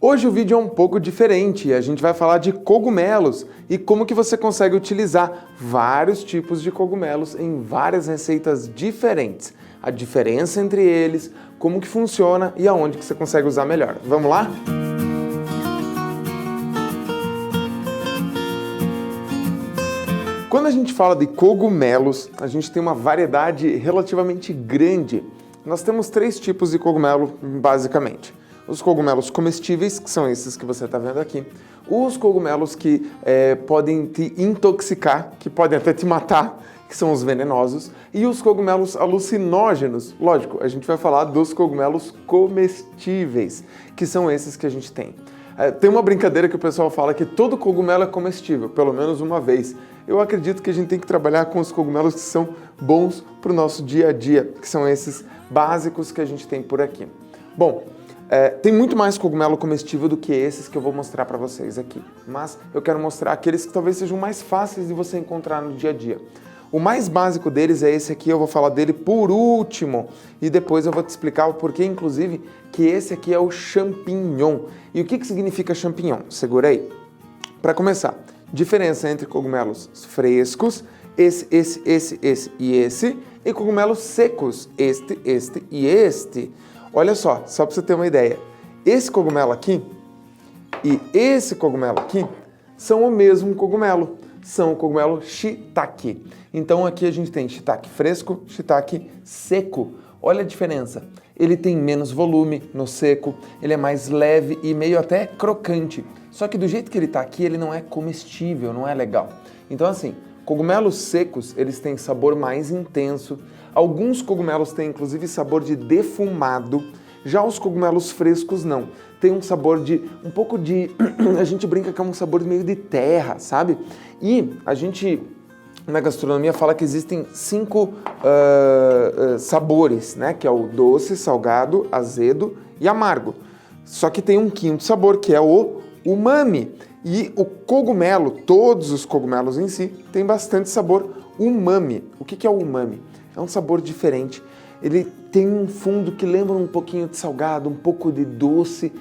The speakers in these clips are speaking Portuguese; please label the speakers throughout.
Speaker 1: Hoje o vídeo é um pouco diferente, a gente vai falar de cogumelos e como que você consegue utilizar vários tipos de cogumelos em várias receitas diferentes. A diferença entre eles, como que funciona e aonde que você consegue usar melhor. Vamos lá? Quando a gente fala de cogumelos, a gente tem uma variedade relativamente grande. Nós temos 3 tipos de cogumelo, basicamente. Os cogumelos comestíveis, que são esses que você está vendo aqui. Os cogumelos que podem te intoxicar, que podem até te matar, que são os venenosos. E os cogumelos alucinógenos. Lógico, a gente vai falar dos cogumelos comestíveis, que são esses que a gente tem. Tem uma brincadeira que o pessoal fala que todo cogumelo é comestível, pelo menos uma vez. Eu acredito que a gente tem que trabalhar com os cogumelos que são bons para o nosso dia a dia, que são esses básicos que a gente tem por aqui. Bom, tem muito mais cogumelo comestível do que esses que eu vou mostrar para vocês aqui, mas eu quero mostrar aqueles que talvez sejam mais fáceis de você encontrar no dia a dia. O mais básico deles é esse aqui, eu vou falar dele por último e depois eu vou te explicar o porquê, inclusive, que esse aqui é o champignon. E o que significa champignon? Segura aí. Para começar, diferença entre cogumelos frescos, esse e esse, e cogumelos secos, este e este. Olha só para você ter uma ideia, esse cogumelo aqui e esse cogumelo aqui são o mesmo cogumelo, são o cogumelo shiitake. Então aqui a gente tem shiitake fresco, shiitake seco. Olha a diferença, ele tem menos volume no seco, ele é mais leve e meio até crocante. Só que do jeito que ele está aqui, ele não é comestível, não é legal. Então assim, cogumelos secos, eles têm sabor mais intenso. Alguns cogumelos têm inclusive sabor de defumado, já os cogumelos frescos não. Tem um sabor de, um pouco de, a gente brinca que é um sabor meio de terra, sabe? E a gente, na gastronomia, fala que existem 5 sabores, né? Que é o doce, salgado, azedo e amargo. Só que tem um 5º sabor, que é o umami. E o cogumelo, todos os cogumelos em si, tem bastante sabor umami. O que é o umami? É um sabor diferente, ele tem um fundo que lembra um pouquinho de salgado, um pouco de doce,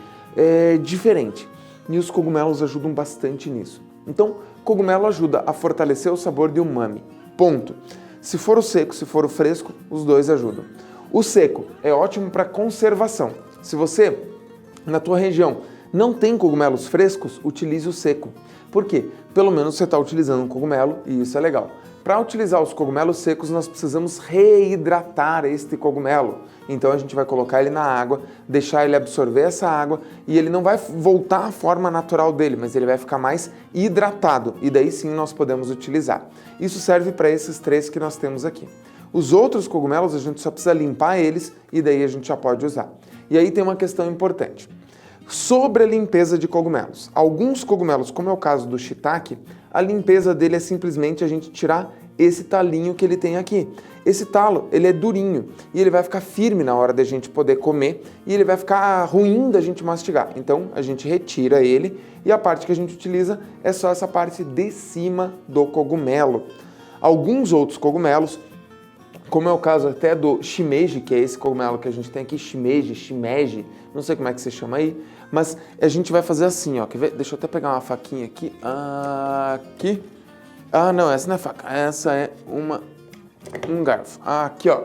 Speaker 1: diferente. E os cogumelos ajudam bastante nisso. Então, cogumelo ajuda a fortalecer o sabor de umami, ponto. Se for o seco, se for o fresco, os dois ajudam. O seco é ótimo para conservação. Se você, na tua região, não tem cogumelos frescos, utilize o seco. Por quê? Pelo menos você está utilizando um cogumelo e isso é legal. Para utilizar os cogumelos secos, nós precisamos reidratar este cogumelo. Então a gente vai colocar ele na água, deixar ele absorver essa água e ele não vai voltar à forma natural dele, mas ele vai ficar mais hidratado e daí sim nós podemos utilizar. Isso serve para esses 3 que nós temos aqui. Os outros cogumelos a gente só precisa limpar eles e daí a gente já pode usar. E aí tem uma questão importante. Sobre a limpeza de cogumelos. Alguns cogumelos, como é o caso do shiitake, a limpeza dele é simplesmente a gente tirar esse talinho que ele tem aqui. Esse talo, ele é durinho e ele vai ficar firme na hora da gente poder comer e ele vai ficar ruim da gente mastigar. Então, a gente retira ele e a parte que a gente utiliza é só essa parte de cima do cogumelo. Alguns outros cogumelos, como é o caso até do shimeji, que é esse cogumelo que a gente tem aqui, shimeji, não sei como é que você chama aí, mas a gente vai fazer assim, ó, quer ver? Deixa eu até pegar uma faquinha aqui, aqui, não, essa não é faca, essa é um garfo, aqui, ó,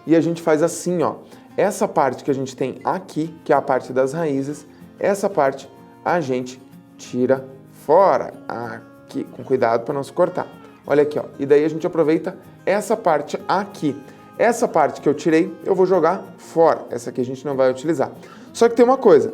Speaker 1: e a gente faz assim, ó, essa parte que a gente tem aqui, que é a parte das raízes, essa parte a gente tira fora, aqui, com cuidado para não se cortar. Olha aqui, ó. E daí a gente aproveita essa parte aqui. Essa parte que eu tirei, eu vou jogar fora. Essa aqui a gente não vai utilizar. Só que tem uma coisa.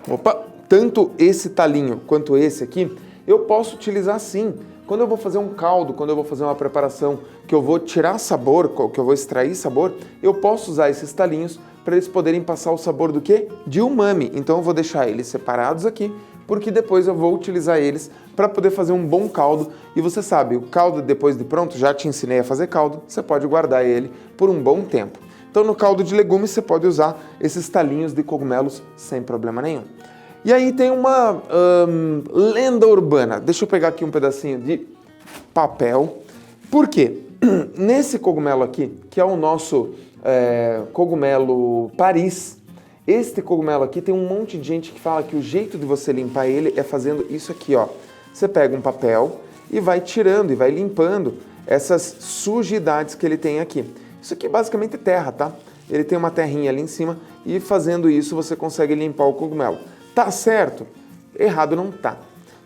Speaker 1: Opa! Tanto esse talinho quanto esse aqui, eu posso utilizar sim. Quando eu vou fazer um caldo, quando eu vou fazer uma preparação que eu vou tirar sabor, que eu vou extrair sabor, eu posso usar esses talinhos para eles poderem passar o sabor do quê? De umami. Então eu vou deixar eles separados aqui, porque depois eu vou utilizar eles para poder fazer um bom caldo. E você sabe, o caldo depois de pronto, já te ensinei a fazer caldo, você pode guardar ele por um bom tempo. Então no caldo de legumes você pode usar esses talinhos de cogumelos sem problema nenhum. E aí tem uma lenda urbana. Deixa eu pegar aqui um pedacinho de papel. Por quê? Nesse cogumelo aqui, que é o nosso cogumelo Paris, Este cogumelo aqui tem um monte de gente que fala que o jeito de você limpar ele é fazendo isso aqui, ó. Você pega um papel e vai tirando e vai limpando essas sujidades que ele tem aqui. Isso aqui basicamente é terra, tá? Ele tem uma terrinha ali em cima e fazendo isso você consegue limpar o cogumelo. Tá certo? Errado não tá.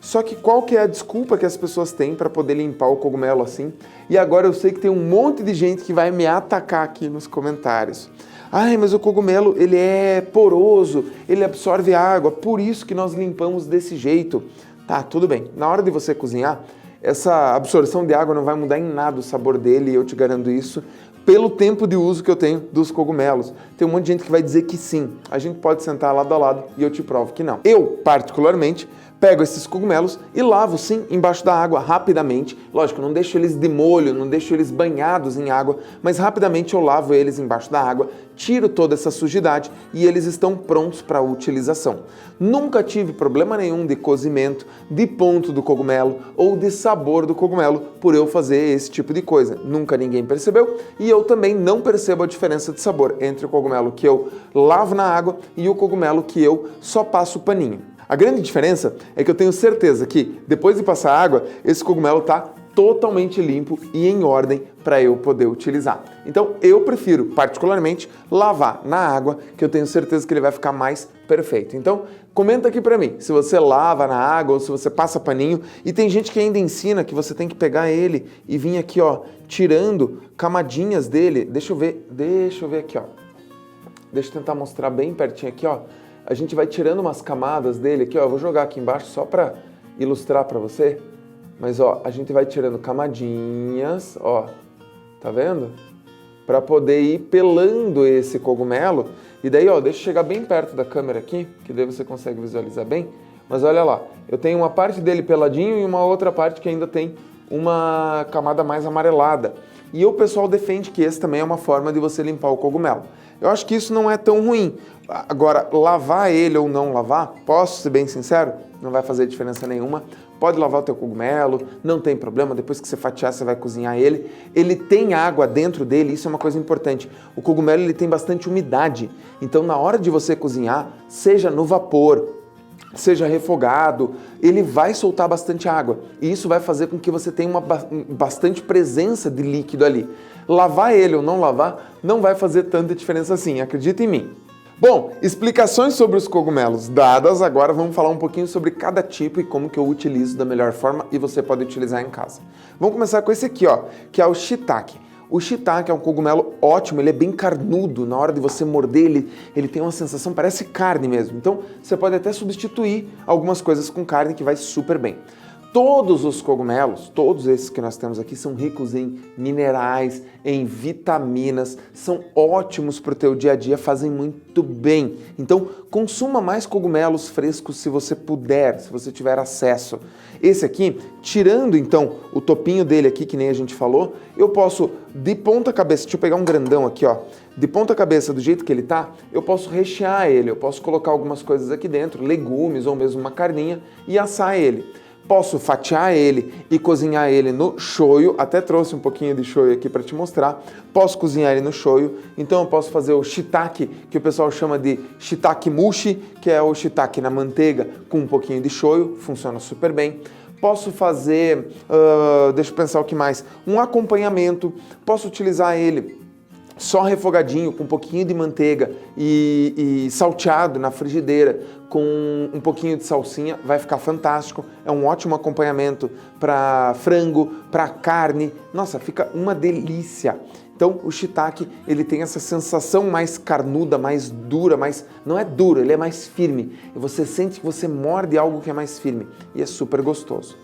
Speaker 1: Só que qual que é a desculpa que as pessoas têm para poder limpar o cogumelo assim? E agora eu sei que tem um monte de gente que vai me atacar aqui nos comentários. Ai, mas o cogumelo, ele é poroso, ele absorve água, por isso que nós limpamos desse jeito. Tá, tudo bem. Na hora de você cozinhar, essa absorção de água não vai mudar em nada o sabor dele, eu te garanto isso, pelo tempo de uso que eu tenho dos cogumelos. Tem um monte de gente que vai dizer que sim. A gente pode sentar lado a lado e eu te provo que não. Eu, particularmente, pego esses cogumelos e lavo sim embaixo da água rapidamente. Lógico, não deixo eles de molho, não deixo eles banhados em água, mas rapidamente eu lavo eles embaixo da água, tiro toda essa sujidade e eles estão prontos para utilização. Nunca tive problema nenhum de cozimento, de ponto do cogumelo ou de sabor do cogumelo por eu fazer esse tipo de coisa. Nunca ninguém percebeu e eu também não percebo a diferença de sabor entre o cogumelo que eu lavo na água e o cogumelo que eu só passo o paninho. A grande diferença é que eu tenho certeza que, depois de passar água, esse cogumelo está totalmente limpo e em ordem para eu poder utilizar. Então, eu prefiro, particularmente, lavar na água, que eu tenho certeza que ele vai ficar mais perfeito. Então, comenta aqui para mim, se você lava na água ou se você passa paninho. E tem gente que ainda ensina que você tem que pegar ele e vir aqui, ó, tirando camadinhas dele. Deixa eu ver aqui, ó. Deixa eu tentar mostrar bem pertinho aqui, ó. A gente vai tirando umas camadas dele aqui, ó, eu vou jogar aqui embaixo só para ilustrar para você. Mas, ó, a gente vai tirando camadinhas, ó, tá vendo? Para poder ir pelando esse cogumelo. E daí, ó, deixa eu chegar bem perto da câmera aqui, que daí você consegue visualizar bem. Mas olha lá, eu tenho uma parte dele peladinho e uma outra parte que ainda tem uma camada mais amarelada. E o pessoal defende que esse também é uma forma de você limpar o cogumelo. Eu acho que isso não é tão ruim. Agora, lavar ele ou não lavar, posso ser bem sincero, não vai fazer diferença nenhuma. Pode lavar o teu cogumelo, não tem problema, depois que você fatiar, você vai cozinhar ele. Ele tem água dentro dele, isso é uma coisa importante. O cogumelo ele tem bastante umidade, então na hora de você cozinhar, seja no vapor, seja refogado, ele vai soltar bastante água. E isso vai fazer com que você tenha bastante presença de líquido ali. Lavar ele ou não lavar, não vai fazer tanta diferença assim, acredita em mim. Bom, explicações sobre os cogumelos dadas, agora vamos falar um pouquinho sobre cada tipo e como que eu utilizo da melhor forma e você pode utilizar em casa. Vamos começar com esse aqui, ó, que é o shiitake. O shiitake é um cogumelo ótimo, ele é bem carnudo, na hora de você morder ele tem uma sensação, parece carne mesmo. Então você pode até substituir algumas coisas com carne que vai super bem. Todos os cogumelos, todos esses que nós temos aqui, são ricos em minerais, em vitaminas, são ótimos para o teu dia a dia, fazem muito bem. Então, consuma mais cogumelos frescos se você puder, se você tiver acesso. Esse aqui, tirando então o topinho dele aqui, que nem a gente falou, eu posso, de ponta cabeça, deixa eu pegar um grandão aqui, ó, de ponta cabeça, do jeito que ele tá, eu posso rechear ele, eu posso colocar algumas coisas aqui dentro, legumes ou mesmo uma carninha e assar ele. Posso fatiar ele e cozinhar ele no shoyu, até trouxe um pouquinho de shoyu aqui para te mostrar. Posso cozinhar ele no shoyu, então eu posso fazer o shiitake, que o pessoal chama de shiitake mushi, que é o shiitake na manteiga com um pouquinho de shoyu, funciona super bem. Posso fazer, deixa eu pensar o que mais, um acompanhamento, posso utilizar ele só refogadinho, com um pouquinho de manteiga e salteado na frigideira, com um pouquinho de salsinha, vai ficar fantástico. É um ótimo acompanhamento para frango, para carne. Nossa, fica uma delícia. Então, o shiitake, ele tem essa sensação mais carnuda, mais dura, não é duro, ele é mais firme. E você sente que você morde algo que é mais firme. E é super gostoso.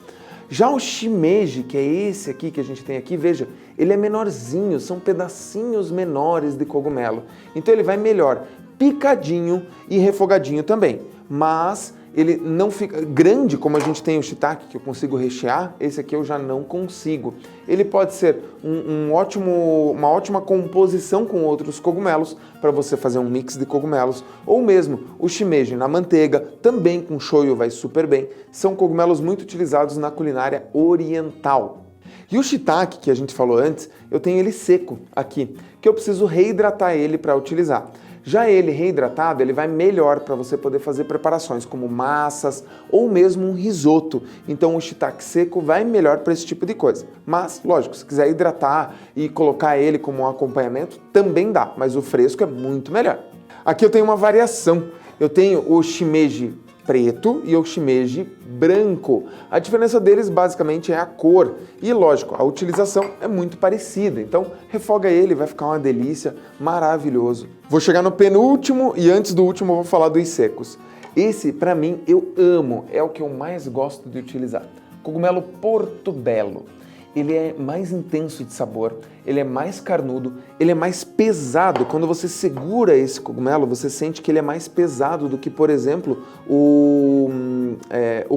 Speaker 1: Já o shimeji, que é esse aqui que a gente tem aqui, veja, ele é menorzinho, são pedacinhos menores de cogumelo. Então ele vai melhor picadinho e refogadinho também. Mas ele não fica grande como a gente tem o shiitake, que eu consigo rechear, esse aqui eu já não consigo. Ele pode ser uma ótima composição com outros cogumelos, para você fazer um mix de cogumelos, ou mesmo o shimeji na manteiga, também com shoyu vai super bem. São cogumelos muito utilizados na culinária oriental. E o shiitake, que a gente falou antes, eu tenho ele seco aqui, que eu preciso reidratar ele para utilizar. Já ele reidratado, ele vai melhor para você poder fazer preparações como massas ou mesmo um risoto. Então o shiitake seco vai melhor para esse tipo de coisa. Mas, lógico, se quiser hidratar e colocar ele como um acompanhamento, também dá, mas o fresco é muito melhor. Aqui eu tenho uma variação. Eu tenho o shimeji preto e o shimeji branco. A diferença deles basicamente é a cor e, lógico, a utilização é muito parecida. Então, refoga ele, vai ficar uma delícia, maravilhoso. Vou chegar no penúltimo e antes do último eu vou falar dos secos. Esse, para mim, eu amo, é o que eu mais gosto de utilizar. Cogumelo portobello. Ele é mais intenso de sabor, ele é mais carnudo, ele é mais pesado. Quando você segura esse cogumelo, você sente que ele é mais pesado do que, por exemplo, o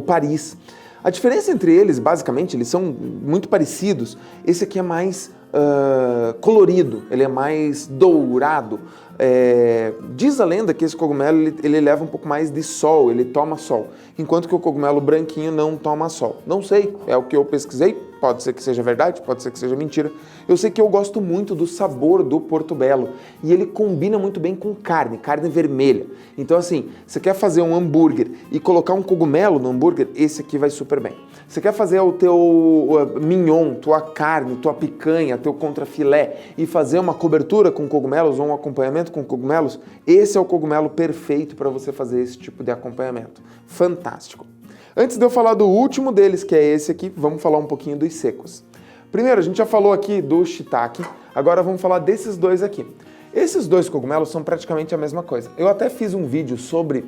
Speaker 1: Paris. A diferença entre eles, basicamente, eles são muito parecidos. Esse aqui é mais colorido, ele é mais dourado. Diz a lenda que esse cogumelo ele leva um pouco mais de sol, ele toma sol, enquanto que o cogumelo branquinho não toma sol. Não sei, é o que eu pesquisei, pode ser que seja verdade, pode ser que seja mentira. Eu sei que eu gosto muito do sabor do portobello e ele combina muito bem com carne vermelha. Então assim, você quer fazer um hambúrguer e colocar um cogumelo no hambúrguer, esse aqui vai super bem. Você quer fazer o teu mignon, tua carne, tua picanha, teu contrafilé e fazer uma cobertura com cogumelos ou um acompanhamento com cogumelos, esse é o cogumelo perfeito para você fazer esse tipo de acompanhamento. Fantástico! Antes de eu falar do último deles, que é esse aqui, vamos falar um pouquinho dos secos. Primeiro, a gente já falou aqui do shiitake, agora vamos falar desses dois aqui. Esses dois cogumelos são praticamente a mesma coisa. Eu até fiz um vídeo sobre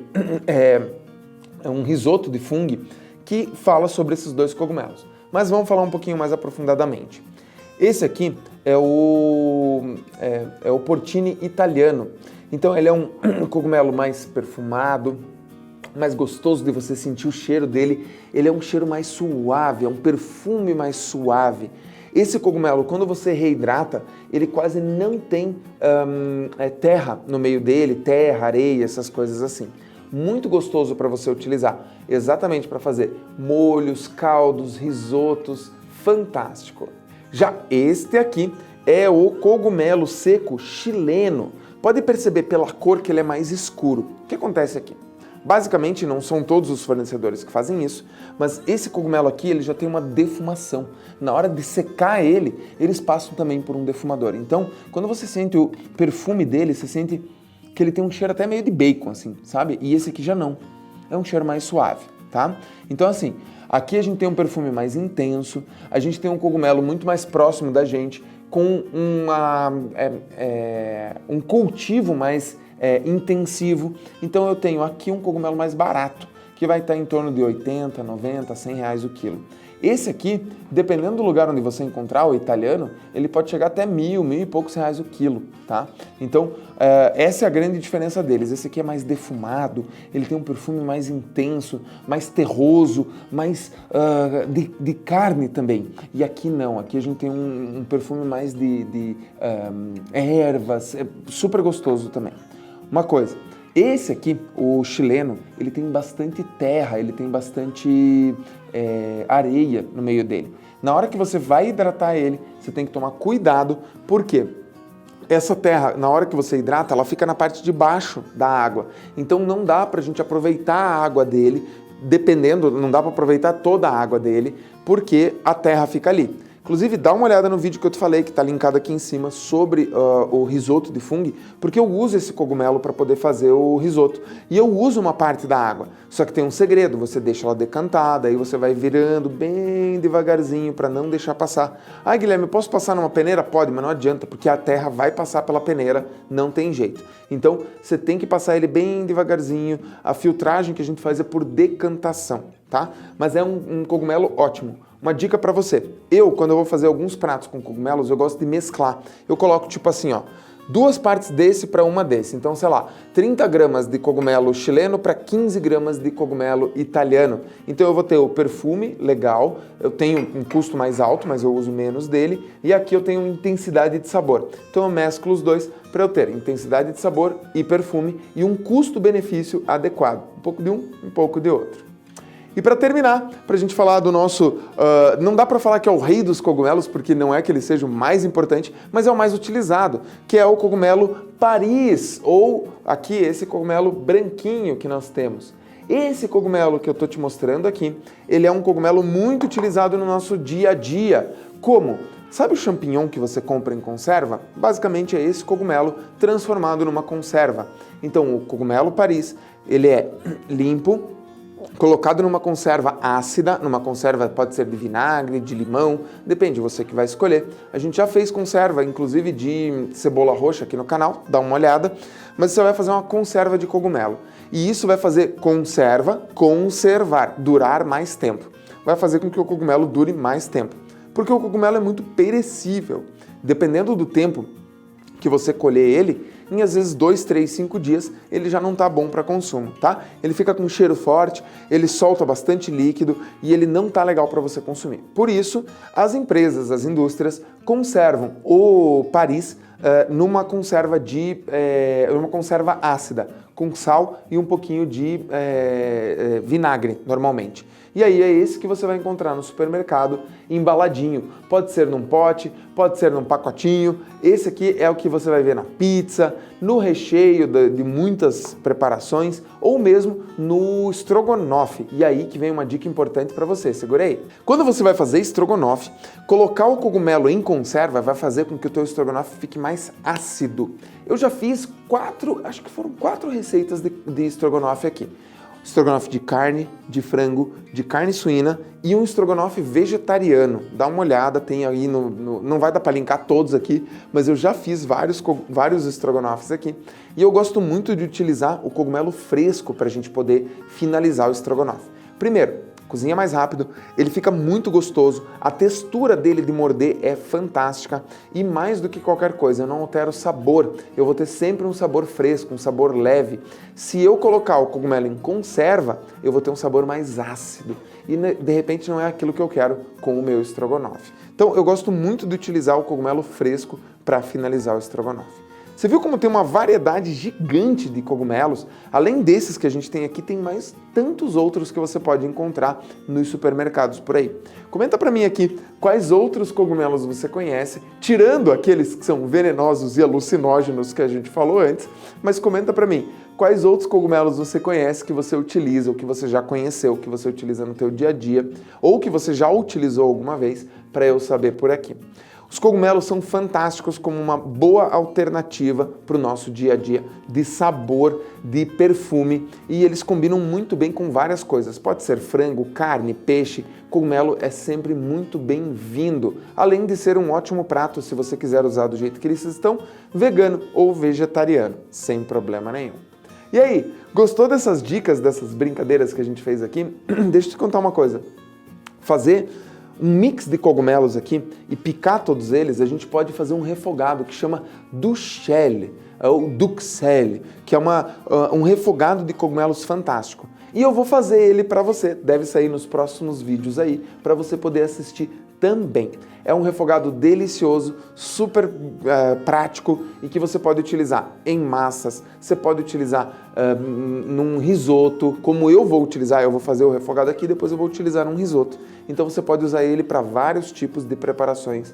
Speaker 1: um risoto de fungo que fala sobre esses dois cogumelos, mas vamos falar um pouquinho mais aprofundadamente. Esse aqui é o porcini italiano. Então ele é um cogumelo mais perfumado, mais gostoso de você sentir o cheiro dele. Ele é um cheiro mais suave, é um perfume mais suave. Esse cogumelo, quando você reidrata, ele quase não tem terra no meio dele, terra, areia, essas coisas assim. Muito gostoso para você utilizar, exatamente para fazer molhos, caldos, risotos, fantástico. Já este aqui é o cogumelo seco chileno. Pode perceber pela cor que ele é mais escuro. O que acontece aqui? Basicamente, não são todos os fornecedores que fazem isso, mas esse cogumelo aqui ele já tem uma defumação. Na hora de secar ele, eles passam também por um defumador. Então, quando você sente o perfume dele, você sente que ele tem um cheiro até meio de bacon, assim, sabe? E esse aqui já não. É um cheiro mais suave, tá? Então, assim, aqui a gente tem um perfume mais intenso, a gente tem um cogumelo muito mais próximo da gente, com um cultivo mais intensivo. Então eu tenho aqui um cogumelo mais barato, que vai estar em torno de 80, 90, 100 reais o quilo. Esse aqui, dependendo do lugar onde você encontrar, o italiano, ele pode chegar até 1.000 e poucos reais o quilo, tá? Então, essa é a grande diferença deles. Esse aqui é mais defumado, ele tem um perfume mais intenso, mais terroso, mais de carne também. E aqui não, aqui a gente tem um perfume mais de ervas, é super gostoso também. Uma coisa, esse aqui, o chileno, ele tem bastante terra, ele tem bastante areia no meio dele. Na hora que você vai hidratar ele, você tem que tomar cuidado, porque essa terra, na hora que você hidrata, ela fica na parte de baixo da água. Então não dá pra gente aproveitar a água dele, dependendo, não dá pra aproveitar toda a água dele, porque a terra fica ali. Inclusive, dá uma olhada no vídeo que eu te falei, que está linkado aqui em cima, sobre o risoto de fungo, porque eu uso esse cogumelo para poder fazer o risoto. E eu uso uma parte da água, só que tem um segredo, você deixa ela decantada, aí você vai virando bem devagarzinho para não deixar passar. Ah, Guilherme, eu posso passar numa peneira? Pode, mas não adianta, porque a terra vai passar pela peneira, não tem jeito. Então, você tem que passar ele bem devagarzinho, a filtragem que a gente faz é por decantação, tá? Mas é um cogumelo ótimo. Uma dica para você, quando eu vou fazer alguns pratos com cogumelos, eu gosto de mesclar. Eu coloco tipo assim, ó, 2 partes desse para uma desse. Então, sei lá, 30 gramas de cogumelo chileno para 15 gramas de cogumelo italiano. Então eu vou ter o perfume legal, eu tenho um custo mais alto, mas eu uso menos dele. E aqui eu tenho intensidade de sabor. Então eu mesclo os dois para eu ter intensidade de sabor e perfume e um custo-benefício adequado. Um pouco de um pouco de outro. E para terminar, para a gente falar do nosso... não dá para falar que é o rei dos cogumelos, porque não é que ele seja o mais importante, mas é o mais utilizado, que é o cogumelo Paris, ou aqui esse cogumelo branquinho que nós temos. Esse cogumelo que eu estou te mostrando aqui, ele é um cogumelo muito utilizado no nosso dia a dia. Como? Sabe o champignon que você compra em conserva? Basicamente é esse cogumelo transformado numa conserva. Então o cogumelo Paris, ele é limpo, colocado numa conserva ácida, numa conserva pode ser de vinagre, de limão, depende, você que vai escolher. A gente já fez conserva, inclusive de cebola roxa aqui no canal, dá uma olhada, mas você vai fazer uma conserva de cogumelo. E isso vai fazer conservar, durar mais tempo. Vai fazer com que o cogumelo dure mais tempo. Porque o cogumelo é muito perecível. Dependendo do tempo que você colher ele, em às vezes 2, 3, 5 dias, ele já não está bom para consumo, tá? Ele fica com um cheiro forte, ele solta bastante líquido e ele não está legal para você consumir. Por isso, as empresas, as indústrias, conservam o Paris numa conserva ácida, com sal e um pouquinho de vinagre, normalmente. E aí é esse que você vai encontrar no supermercado, embaladinho. Pode ser num pote, pode ser num pacotinho. Esse aqui é o que você vai ver na pizza, no recheio de muitas preparações ou mesmo no estrogonofe. E aí que vem uma dica importante para você, segura aí. Quando você vai fazer estrogonofe, colocar o cogumelo em conserva vai fazer com que o teu estrogonofe fique mais ácido. Eu já fiz 4 receitas de estrogonofe aqui. Estrogonofe de carne, de frango, de carne suína e um estrogonofe vegetariano. Dá uma olhada, tem aí não vai dar para linkar todos aqui, mas eu já fiz vários estrogonofes aqui. E eu gosto muito de utilizar o cogumelo fresco para a gente poder finalizar o estrogonofe. Primeiro, cozinha mais rápido, ele fica muito gostoso, a textura dele de morder é fantástica e mais do que qualquer coisa, eu não altero o sabor, eu vou ter sempre um sabor fresco, um sabor leve. Se eu colocar o cogumelo em conserva, eu vou ter um sabor mais ácido e de repente não é aquilo que eu quero com o meu estrogonofe. Então eu gosto muito de utilizar o cogumelo fresco para finalizar o estrogonofe. Você viu como tem uma variedade gigante de cogumelos? Além desses que a gente tem aqui, tem mais tantos outros que você pode encontrar nos supermercados por aí. Comenta pra mim aqui quais outros cogumelos você conhece, tirando aqueles que são venenosos e alucinógenos que a gente falou antes, mas comenta pra mim quais outros cogumelos você conhece que você utiliza, ou que você já conheceu, que você utiliza no teu dia a dia, ou que você já utilizou alguma vez, para eu saber por aqui. Os cogumelos são fantásticos como uma boa alternativa para o nosso dia a dia de sabor, de perfume e eles combinam muito bem com várias coisas. Pode ser frango, carne, peixe, cogumelo é sempre muito bem-vindo. Além de ser um ótimo prato se você quiser usar do jeito que eles estão, vegano ou vegetariano, sem problema nenhum. E aí, gostou dessas dicas, dessas brincadeiras que a gente fez aqui? Deixa eu te contar uma coisa. Fazer um mix de cogumelos aqui e picar todos eles, a gente pode fazer um refogado que chama duxelle, ou duxelle, que é um refogado de cogumelos fantástico. E eu vou fazer ele para você, deve sair nos próximos vídeos aí, para você poder assistir também. É um refogado delicioso, super prático e que você pode utilizar em massas, você pode utilizar num risoto, como eu vou utilizar, eu vou fazer o refogado aqui, depois eu vou utilizar num risoto. Então você pode usar ele para vários tipos de preparações,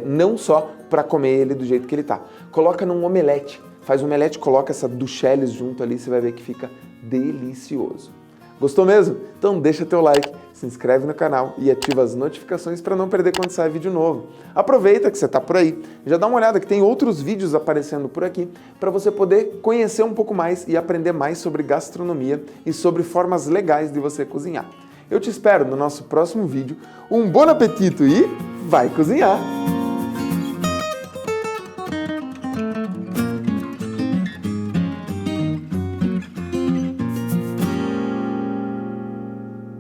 Speaker 1: não só para comer ele do jeito que ele tá. Coloca num omelete, faz um omelete, coloca essa duxelle junto ali, você vai ver que fica delicioso. Gostou mesmo? Então deixa teu like, se inscreve no canal e ativa as notificações para não perder quando sai vídeo novo. Aproveita que você está por aí, já dá uma olhada que tem outros vídeos aparecendo por aqui para você poder conhecer um pouco mais e aprender mais sobre gastronomia e sobre formas legais de você cozinhar. Eu te espero no nosso próximo vídeo. Um bom apetite e vai cozinhar!